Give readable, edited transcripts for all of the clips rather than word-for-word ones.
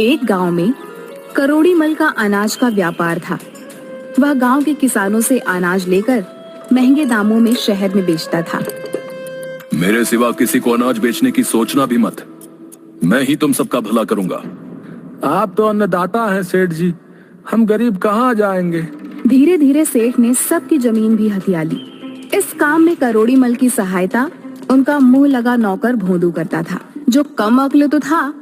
एक गांव में करोड़ी मल का अनाज का व्यापार था। वह गांव के किसानों से अनाज लेकर महंगे दामों में शहर में बेचता था। मेरे सिवा किसी को अनाज बेचने की सोचना भी मत। मैं ही तुम सबका भला करूंगा। आप तो अन्नदाता हैं सेठ जी, हम गरीब कहाँ जाएंगे। धीरे धीरे सेठ ने सबकी जमीन भी हथिया ली। इस काम में करोड़ी मल की सहायता उनका मुंह लगा नौकर भोंदू करता था, जो कम अक्ल तो था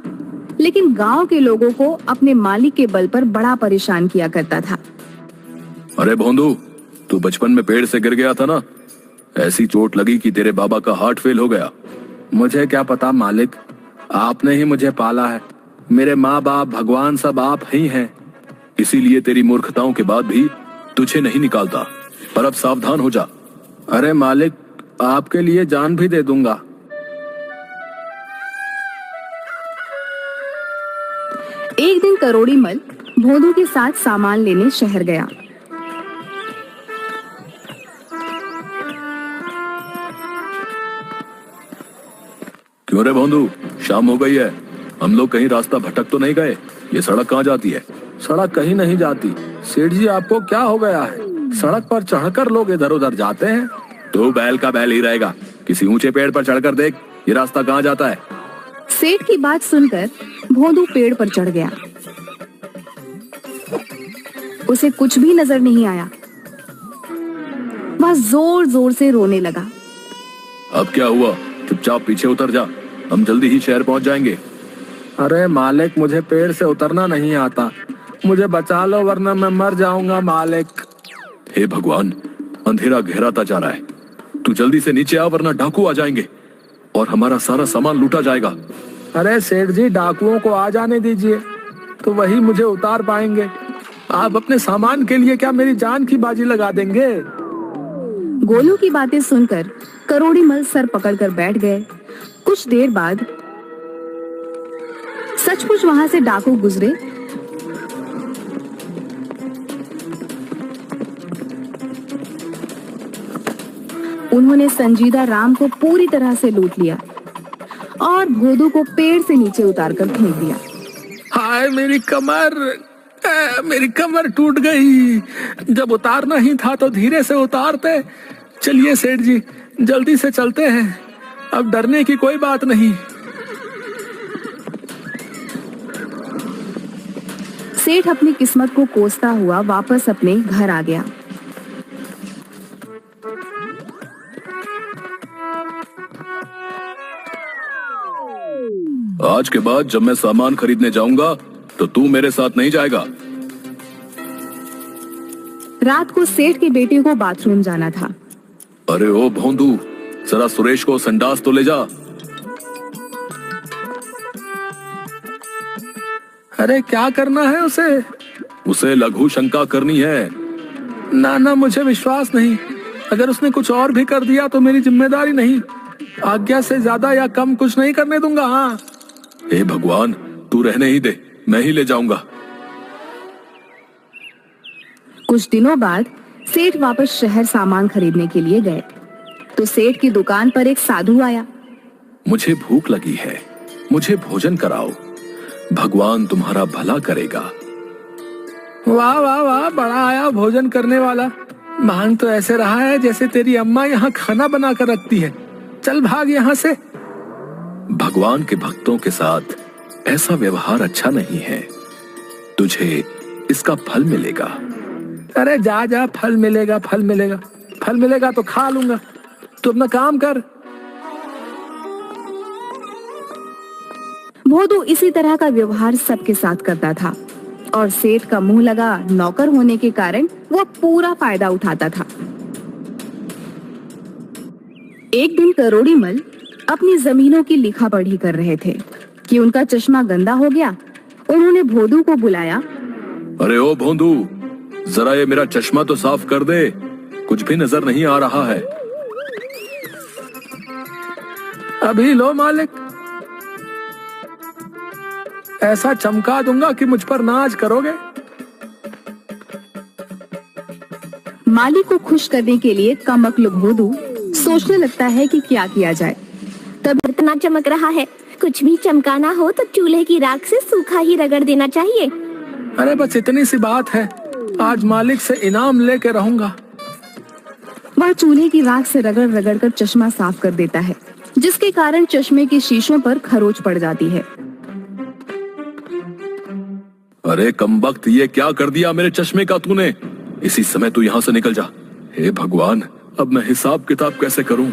लेकिन गांव के लोगों को अपने मालिक के बल पर बड़ा परेशान किया करता था। अरे भोंदू, तू बचपन में पेड़ से गिर गया था ना, ऐसी चोट लगी कि तेरे बाबा का हार्ट फेल हो गया। मुझे क्या पता मालिक, आपने ही मुझे पाला है। मेरे माँ बाप भगवान सब आप ही हैं। इसीलिए तेरी मूर्खताओं के बाद भी तुझे नहीं निकालता। पर अब सावधान हो जा। अरे मालिक, आपके लिए जान भी दे दूंगा। एक दिन करोड़ी मल भोंदू के साथ सामान लेने शहर गया। क्यों रे भोंदू, शाम हो गई है, हम लोग कहीं रास्ता भटक तो नहीं गए? ये सड़क कहाँ जाती है? सड़क कहीं नहीं जाती। सेठ जी, आपको क्या हो गया है? सड़क पर चढ़कर लोग इधर उधर जाते हैं। तो बैल का बैल ही रहेगा। किसी ऊंचे पेड़ पर चढ़कर देख, ये रास्ता कहाँ जाता है। सेठ की बात सुनकर भोंदू पेड़ पर चढ़ गया। उसे कुछ भी नजर नहीं आया। वह जोर जोर से रोने लगा। अब क्या हुआ? चुपचाप पीछे उतर जा, हम जल्दी ही शहर पहुंच जाएंगे। अरे मालिक, मुझे पेड़ से उतरना नहीं आता। मुझे बचा लो वरना मैं मर जाऊंगा मालिक। हे भगवान, अंधेरा गहराता जा रहा है। तू जल्दी से नीचे आ वरना डाकू आ जाएंगे और हमारा सारा सामान लूटा जाएगा। अरे सेठ जी, डाकुओं को आ जाने दीजिए, तो वही मुझे उतार पाएंगे। आप अपने सामान के लिए क्या मेरी जान की बाजी लगा देंगे? गोलू की बातें सुनकर करोड़ी मल सर पकड़कर बैठ गए। कुछ देर बाद सचमुच वहां से डाकू गुजरे। उन्होंने संजीदा राम को पूरी तरह से लूट लिया और भोंदू को पेड़ से नीचे उतारकर फेंक दिया। हाय मेरी कमर, मेरी कमर टूट गई। जब उतारना ही था तो धीरे से उतारते। चलिए सेठ जी, जल्दी से चलते हैं, अब डरने की कोई बात नहीं। सेठ अपनी किस्मत को कोसता हुआ वापस अपने घर आ गया। आज के बाद जब मैं सामान खरीदने जाऊंगा तो तू मेरे साथ नहीं जाएगा। रात को सेठ के बेटे को बाथरूम जाना था। अरे ओ भोंदू, जरा सुरेश को संडास तो ले जा। अरे क्या करना है उसे? उसे लघु शंका करनी है। ना, मुझे विश्वास नहीं। अगर उसने कुछ और भी कर दिया तो मेरी जिम्मेदारी नहीं। आज्ञा से ज्यादा या कम कुछ नहीं करने दूंगा। हाँ। हे भगवान, तू रहने ही दे, मैं ही ले जाऊंगा। कुछ दिनों बाद सेठ वापस शहर सामान खरीदने के लिए गए तो सेठ की दुकान पर एक साधु आया। मुझे भूख लगी है, मुझे भोजन कराओ, भगवान तुम्हारा भला करेगा। वाह वाह वाह, बड़ा आया भोजन करने वाला। मांग तो ऐसे रहा है जैसे तेरी अम्मा यहाँ खाना बना कर रखती है। चल भाग यहाँ से। भगवान के भक्तों के साथ ऐसा व्यवहार अच्छा नहीं है। तुझे इसका फल मिलेगा। अरे जा जा, फल मिलेगा, फल मिलेगा, फल मिलेगा तो खा लूंगा। तू अपना काम कर। भोंदू इसी तरह का व्यवहार सबके साथ करता था और सेठ का मुंह लगा नौकर होने के कारण वह पूरा फायदा उठाता था। एक दिन करोड़ी मल अपनी जमीनों की लिखा पढ़ी कर रहे थे कि उनका चश्मा गंदा हो गया। उन्होंने भोंदू को बुलाया। अरे ओ भोंदू, जरा ये मेरा चश्मा तो साफ कर दे, कुछ भी नजर नहीं आ रहा है। अभी लो मालिक, ऐसा चमका दूंगा कि मुझ पर नाज करोगे। मालिक को खुश करने के लिए कमअक्ल भोंदू सोचने लगता है कि क्या किया जाए। तब इतना चमक रहा है कुछ भी चमकाना हो तो चूल्हे की राख से सूखा ही रगड़ देना चाहिए। अरे बस इतनी सी बात है, आज मालिक से इनाम लेके रहूंगा। वह चूल्हे की राख से रगड़ रगड़ कर चश्मा साफ कर देता है, जिसके कारण चश्मे के शीशों पर खरोच पड़ जाती है। अरे कमबख्त, ये क्या कर दिया मेरे चश्मे का तूने? इसी समय तू यहाँ से निकल जा। हे भगवान, अब मैं हिसाब किताब कैसे करूं?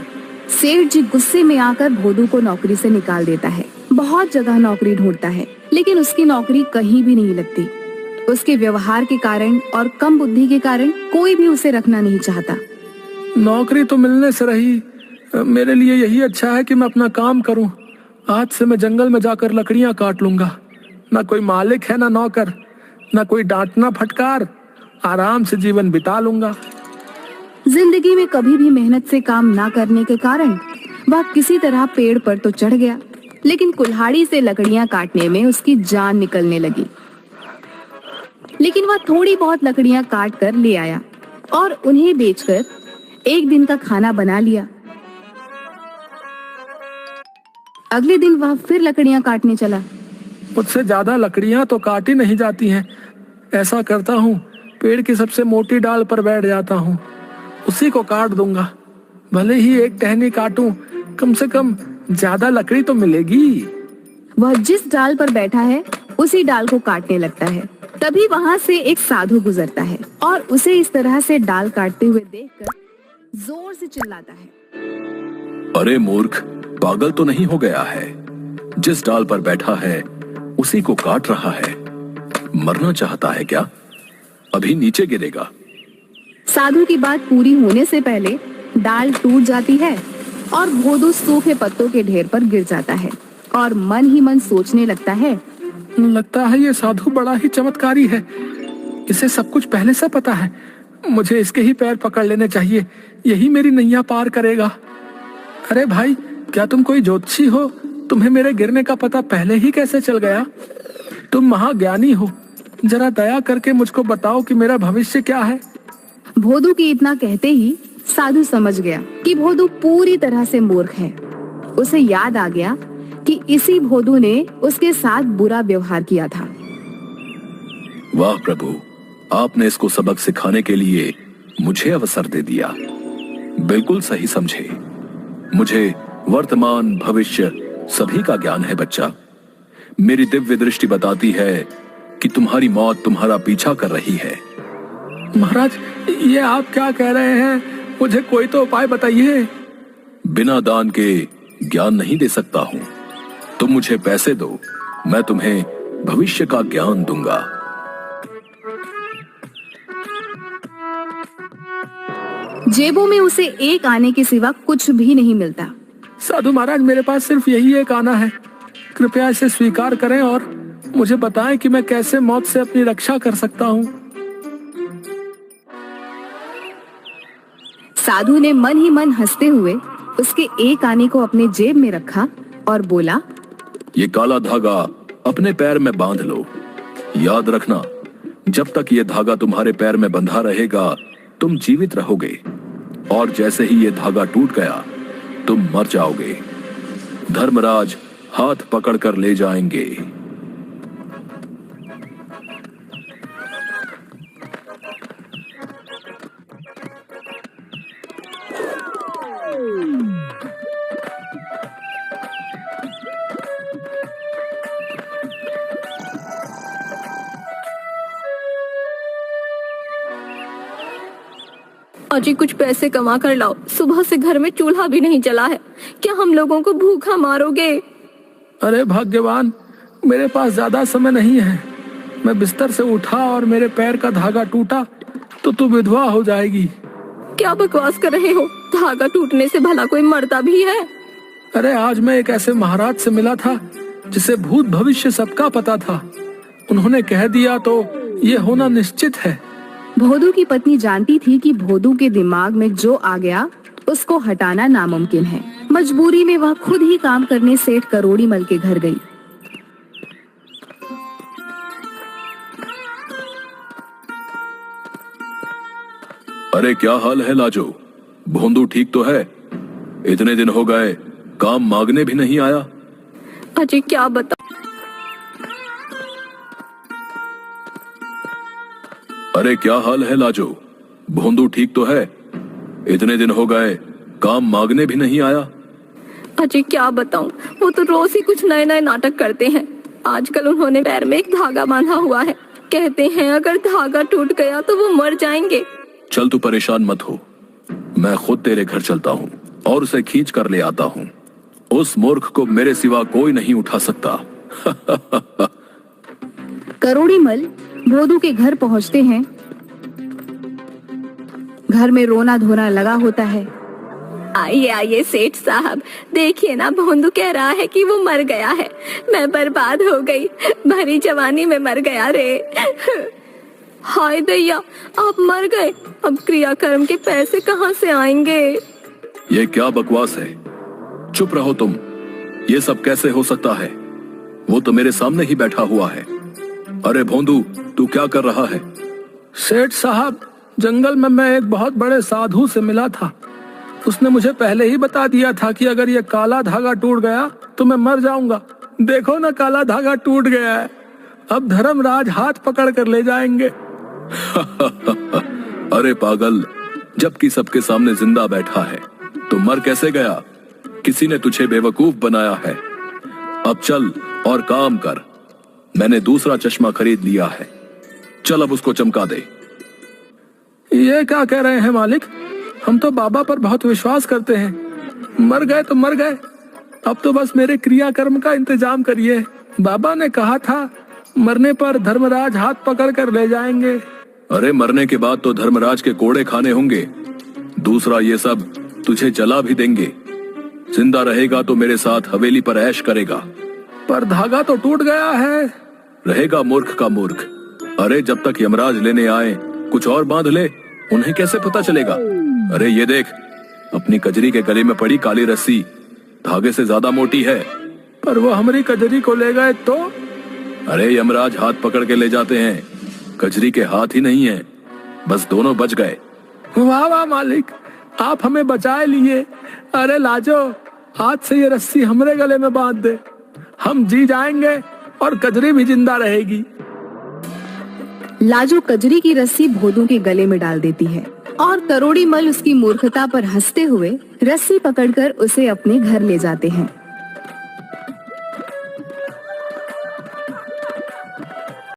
सेठ जी गुस्से में आकर भोदू को नौकरी से निकाल देता है। बहुत जगह नौकरी ढूंढता है, लेकिन उसकी नौकरी कहीं भी नहीं लगती। उसके व्यवहार के कारण और कम बुद्धि के कारण कोई भी उसे रखना नहीं चाहता। नौकरी तो मिलने से रही, मेरे लिए यही अच्छा है कि मैं अपना काम करूं। आज से मैं जंगल में जाकर लकड़ियां काट लूंगा। ना कोई मालिक है, ना नौकर, ना कोई डांटना फटकार। आराम से जीवन बिता लूंगा। जिंदगी में कभी भी मेहनत से काम ना करने के कारण वह किसी तरह पेड़ पर तो चढ़ गया, लेकिन कुल्हाड़ी से लकड़ियां काटने में उसकी जान निकलने लगी। लेकिन वह थोड़ी बहुत लकड़ियां काट कर ले आया और उन्हें बेचकर एक दिन का खाना बना लिया। अगले दिन वह फिर लकड़ियां काटने चला। मुझसे ज्यादा लकड़ियां तो काटी नहीं जाती हैं। ऐसा करता हूँ, पेड़ की सबसे मोटी डाल पर बैठ जाता हूँ, उसी को काट दूंगा। भले ही एक टहनी काटूं, कम से कम ज्यादा लकड़ी तो मिलेगी। वह जिस डाल पर बैठा है उसी डाल को काटने लगता है। तभी वहाँ से एक साधु गुजरता है और उसे इस तरह से डाल काटते हुए देखकर जोर से चिल्लाता है, अरे मूर्ख, पागल तो नहीं हो गया है? जिस डाल पर बैठा है उसी को काट रहा है। मरना चाहता है क्या? अभी नीचे गिरेगा। साधु की बात पूरी होने से पहले डाल टूट जाती है और भोदू सूखे पत्तों के ढेर पर गिर जाता है और मन ही मन सोचने लगता है, लगता है ये साधु बड़ा ही चमत्कारी है। इसे सब कुछ पहले से पता है। मुझे इसके ही पैर पकड़ लेने चाहिए, यही मेरी नैया पार करेगा। अरे भाई, क्या तुम कोई ज्योतिषी हो? तुम्हें मेरे गिरने का पता पहले ही कैसे चल गया? तुम महाज्ञानी हो, जरा दया करके मुझको बताओ कि मेरा भविष्य क्या है। भोदू की इतना कहते ही साधु समझ गया कि भोदू पूरी तरह से मूर्ख है। उसे याद आ गया कि इसी भोदू ने उसके साथ बुरा व्यवहार किया था। वाह प्रभु, आपने इसको सबक सिखाने के लिए मुझे अवसर दे दिया। बिल्कुल सही समझे। मुझे वर्तमान भविष्य सभी का ज्ञान है बच्चा। मेरी दिव्य दृष्टि बताती है कि तुम्हारी मौत तुम्हारा पीछा कर रही है। महाराज, ये आप क्या कह रहे हैं? मुझे कोई तो उपाय बताइए। बिना दान के ज्ञान नहीं दे सकता हूँ। तुम मुझे पैसे दो, मैं तुम्हें भविष्य का ज्ञान दूंगा। जेबों में उसे एक आने के सिवा कुछ भी नहीं मिलता। साधु महाराज, मेरे पास सिर्फ यही एक आना है। कृपया इसे स्वीकार करें और मुझे बताएं कि मैं कैसे मौत से अपनी रक्षा कर सकता हूँ। साधु ने मन ही मन हंसते हुए उसके एक आने को अपने जेब में रखा और बोला, ये काला धागा अपने पैर में बांध लो। याद रखना, जब तक ये धागा तुम्हारे पैर में बंधा रहेगा तुम जीवित रहोगे, और जैसे ही ये धागा टूट गया तुम मर जाओगे। धर्मराज हाथ पकड़कर ले जाएंगे। अजी, कुछ पैसे कमा कर लाओ। सुबह से घर में चूल्हा भी नहीं जला है। क्या हम लोगों को भूखा मारोगे? अरे भाग्यवान, मेरे पास ज्यादा समय नहीं है। मैं बिस्तर से उठा और मेरे पैर का धागा टूटा तो तू विधवा हो जाएगी। क्या बकवास कर रहे हो? धागा टूटने से भला कोई मरता भी है? अरे आज मैं एक ऐसे महाराज से मिला था जिसे भूत भविष्य सबका पता था। उन्होंने कह दिया तो ये होना निश्चित है। भोदू की पत्नी जानती थी कि भोदू के दिमाग में जो आ गया उसको हटाना नामुमकिन है। मजबूरी में वह खुद ही काम करने सेठ करोड़ीमल के घर गई। अरे क्या हाल है लाजो? भोंदू ठीक तो है? इतने दिन हो गए, काम मांगने भी नहीं आया। अजय क्या बताऊं। अरे क्या हाल है लाजो? भोंदू ठीक तो है? इतने दिन हो गए, काम मांगने भी नहीं आया। अजय क्या बताऊं, वो तो रोज ही कुछ नए नए नाटक करते हैं। आजकल उन्होंने पैर में एक धागा बांधा हुआ है। कहते हैं अगर धागा टूट गया तो वो मर जाएंगे। चल तू परेशान मत हो, मैं खुद तेरे घर चलता हूँ और उसे खींच कर ले आता हूँ। उस मूर्ख को मेरे सिवा कोई नहीं उठा सकता। करोड़ी मल भोंदू के घर पहुंचते हैं। घर में रोना धोना लगा होता है। आइए आइए सेठ साहब, देखिए ना भोंदू कह रहा है कि वो मर गया है। मैं बर्बाद हो गई, भरी जवानी में मर गया रे। हाय दैया, आप मर गए, अब क्रियाकर्म के पैसे कहाँ से आएंगे? ये क्या बकवास है? चुप रहो तुम। ये सब कैसे हो सकता है? वो तो मेरे सामने ही बैठा हुआ है। अरे भोंदू, तू क्या कर रहा है? सेठ साहब, जंगल में मैं एक बहुत बड़े साधु से मिला था। उसने मुझे पहले ही बता दिया था कि अगर ये काला धागा टूट गया तो मैं मर जाऊंगा। देखो ना, काला धागा टूट गया है। अब धर्मराज हाथ पकड़ कर ले जाएंगे। अरे पागल, जबकि सबके सामने जिंदा बैठा है तो मर कैसे गया? किसी ने तुझे बेवकूफ बनाया है। अब चल और काम कर। मैंने दूसरा चश्मा खरीद लिया है, चल अब उसको चमका दे। ये क्या कह रहे हैं मालिक? हम तो बाबा पर बहुत विश्वास करते हैं। मर गए तो मर गए, अब तो बस मेरे क्रियाकर्म का इंतजाम करिए। बाबा ने कहा था मरने पर धर्मराज हाथ पकड़ कर ले जाएंगे। अरे मरने के बाद तो धर्मराज के कोड़े खाने होंगे। दूसरा ये सब तुझे जला भी देंगे। जिंदा रहेगा तो मेरे साथ हवेली पर ऐश करेगा। पर धागा तो टूट गया है। रहेगा मूर्ख का मूर्ख। अरे जब तक यमराज लेने आए कुछ और बांध ले, उन्हें कैसे पता चलेगा? अरे ये देख, अपनी कजरी के गले में पड़ी काली रस्सी धागे से ज्यादा मोटी है। पर वो हमारी कजरी को ले गए तो? अरे यमराज हाथ पकड़ के ले जाते हैं, कजरी के हाथ ही नहीं है। बस दोनों बच गए। वाह वाह मालिक, आप हमें बचाए लिए। अरे लाजो, आज से ये रस्सी हमारे गले में बांध दे, हम जी जाएंगे और कजरी भी जिंदा रहेगी। लाजो कजरी की रस्सी भोंदू के गले में डाल देती है और करोड़ी मल उसकी मूर्खता पर हंसते हुए रस्सी पकड़कर उसे अपने घर ले जाते हैं।